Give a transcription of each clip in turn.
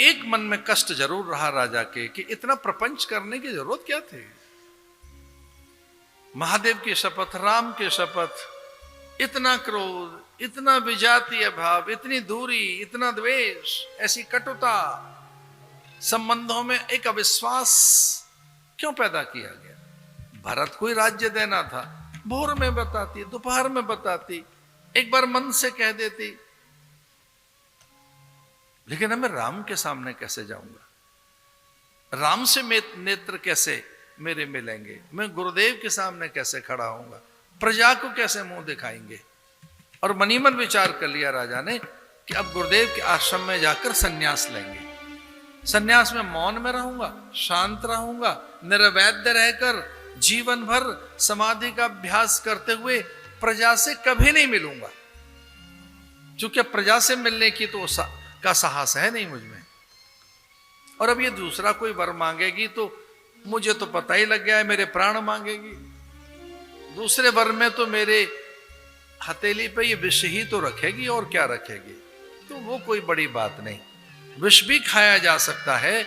एक मन में कष्ट जरूर रहा राजा के कि इतना प्रपंच करने की जरूरत क्या थी। महादेव की शपथ, राम की शपथ, इतना क्रोध, इतना विजातीय भाव, इतनी दूरी, इतना द्वेष, ऐसी कटुता, संबंधों में एक अविश्वास क्यों पैदा किया गया। भरत को ही राज्य देना था, भोर में बताती, दोपहर में बताती, एक बार मन से कह देती, लेकिन अब मैं राम के सामने कैसे जाऊंगा, राम से नेत्र कैसे मेरे मिलेंगे, मैं गुरुदेव के सामने कैसे खड़ा होऊंगा, प्रजा को कैसे मुंह दिखाएंगे। और मनी मन विचार कर लिया राजा ने कि अब गुरुदेव के आश्रम में जाकर सन्यास लेंगे। सन्यास में मौन में रहूंगा, शांत रहूंगा, निर्वैद्य रहकर जीवन भर समाधि का अभ्यास करते हुए प्रजा से कभी नहीं मिलूंगा, क्योंकि प्रजा से मिलने की तो का साहस है नहीं मुझ में। और अब ये दूसरा कोई वर मांगेगी तो मुझे तो पता ही लग गया है, मेरे प्राण मांगेगी। दूसरे वर में तो मेरे हथेली पे ये विष ही तो रखेगी, और क्या रखेगी, तो वो कोई बड़ी बात नहीं। विष भी खाया जा सकता है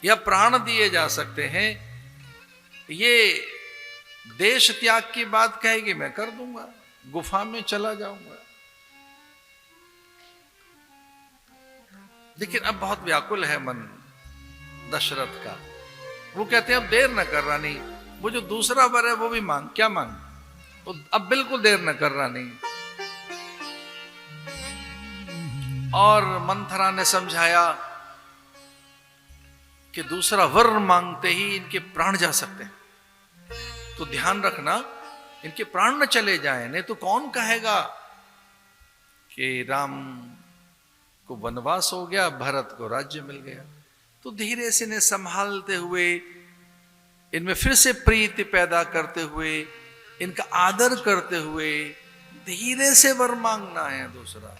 या प्राण दिए जा सकते हैं। ये देश त्याग की बात कहेगी, मैं कर दूंगा, गुफा में चला जाऊंगा। लेकिन अब बहुत व्याकुल है मन दशरथ का। वो कहते हैं अब देर न कर रानी, वो जो दूसरा वर है वो भी मांग। क्या मांग, तो अब बिल्कुल देर न कर रानी। और मंथरा ने समझाया कि दूसरा वर मांगते ही इनके प्राण जा सकते हैं, तो ध्यान रखना इनके प्राण न चले जाएं, नहीं तो कौन कहेगा कि राम को वनवास हो गया, भरत को राज्य मिल गया। तो धीरे से इन्हें संभालते हुए, इनमें फिर से प्रीति पैदा करते हुए, इनका आदर करते हुए धीरे से वर मांगना है दूसरा।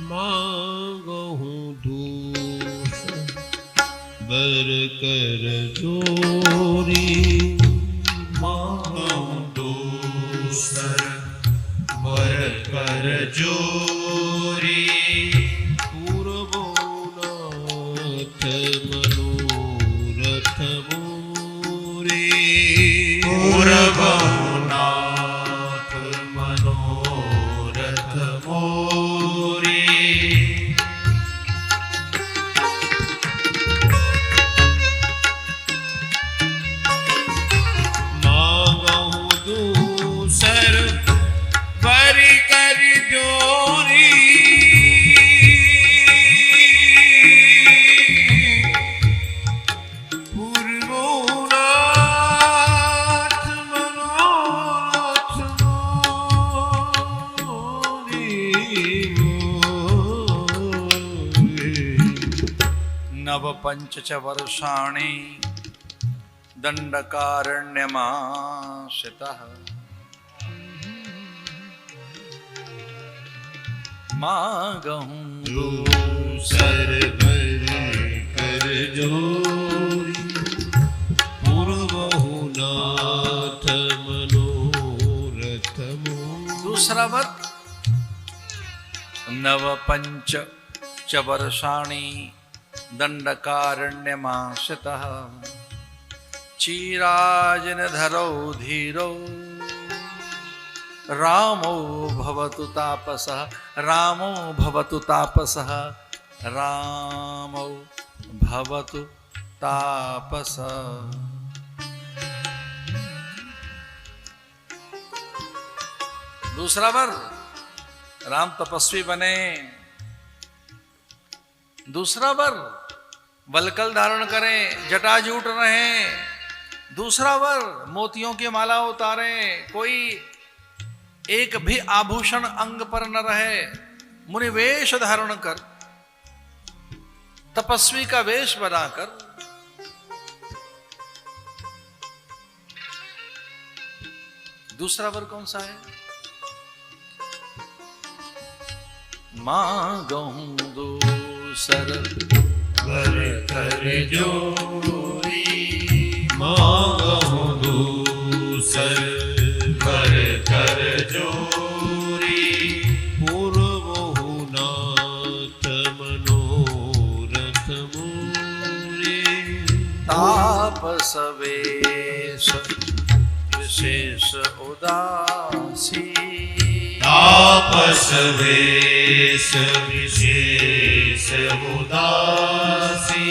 मांगहूं दूसरा वर कर जोरी, मांगहूं दूसरा वर कर जोरी, पूर्वोनाथ मनोरथ मोरे, पूर्वोनाथ मनोरथ मोरे। मांगहूं दूसर वर कर जोरी, पूर्वोनाथ मनोरथ मोरे। नव पंच च वर्षाणि दंडकारण्यमाश्रितः, मांगहूं दूसर वर कर जोरी, पूर्वोनाथ मनोरथ मोरे। दूसरा वर, नव पंच च वर्षाणि दंडकारण्यमाश्रितः, चीराजनधरौ धीरौ रामो भवतु तापसः, रामो भवतु तापसः, रामो भवतु तापसः। दूसरा वर, राम तपस्वी बने। दूसरा वर, वलकल धारण करें, जटाजूट रहें। दूसरा वर, मोतियों की माला उतारें, कोई एक भी आभूषण अंग पर न रहे, मुनिवेश धारण कर, तपस्वी का वेश बनाकर। दूसरा वर कौन सा है? मांगहूं दूसर वर कर जोरी, मांगहूं दूसर वर कर जोरी, पूर्वोनाथ तापसवेश विशेष उदासी तापस वेश विशेष उदासी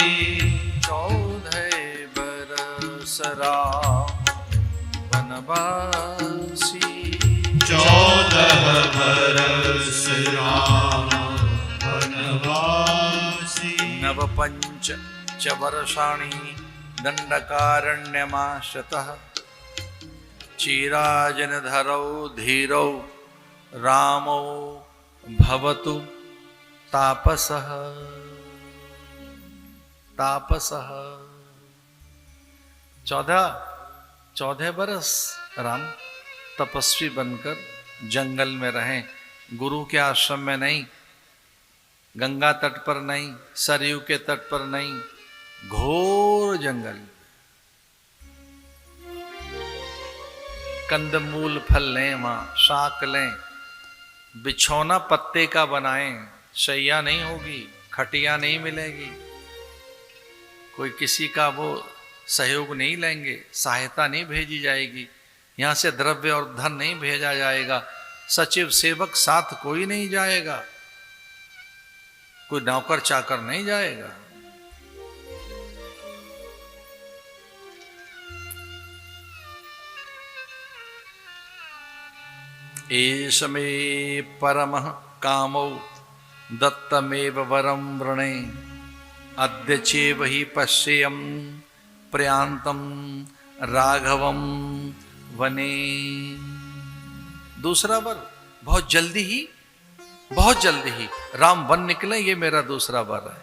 14 बरस राम वनवासी 14 बरस राम वनवासी नवपंच च वर्षाणि दंडकारण्यमाश्रितः चिराजनधरौ धीरौ रामो भवतु तापसः तापसः 14 बरस राम तपस्वी बनकर जंगल में रहें, गुरु के आश्रम में नहीं, गंगा तट पर नहीं, सरयू के तट पर नहीं, घोर जंगल। कंदमूल फल लें, वहां शाक लें, बिछौना पत्ते का बनाएं, शैया नहीं होगी, खटिया नहीं मिलेगी, कोई किसी का वो सहयोग नहीं लेंगे, सहायता नहीं भेजी जाएगी, यहां से द्रव्य और धन नहीं भेजा जाएगा, सचिव सेवक साथ कोई नहीं जाएगा, कोई नौकर चाकर नहीं जाएगा। एष मे परमः कामौ दत्तमेव वरं वृणे अद्य चेव हि पश्येयं प्रयान्तं राघवं वने। दूसरा वर, बहुत जल्दी ही राम वन निकले, ये मेरा दूसरा वर है।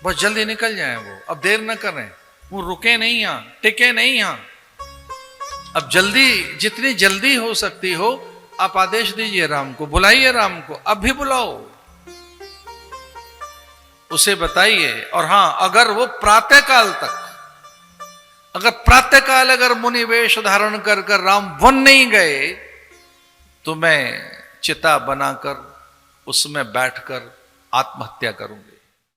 बहुत जल्दी निकल जाए वो, अब देर न करें, वो रुके नहीं यहां, टिके नहीं यहां, अब जल्दी, जितनी जल्दी हो सकती हो आप आदेश दीजिए राम को, बुलाइए राम को, अब भी बुलाओ, उसे बताइए। और हां, अगर वो प्रातःकाल तक, अगर मुनि वेश धारण कर राम वन नहीं गए तो मैं चिता बनाकर उसमें बैठकर आत्महत्या करूंगा।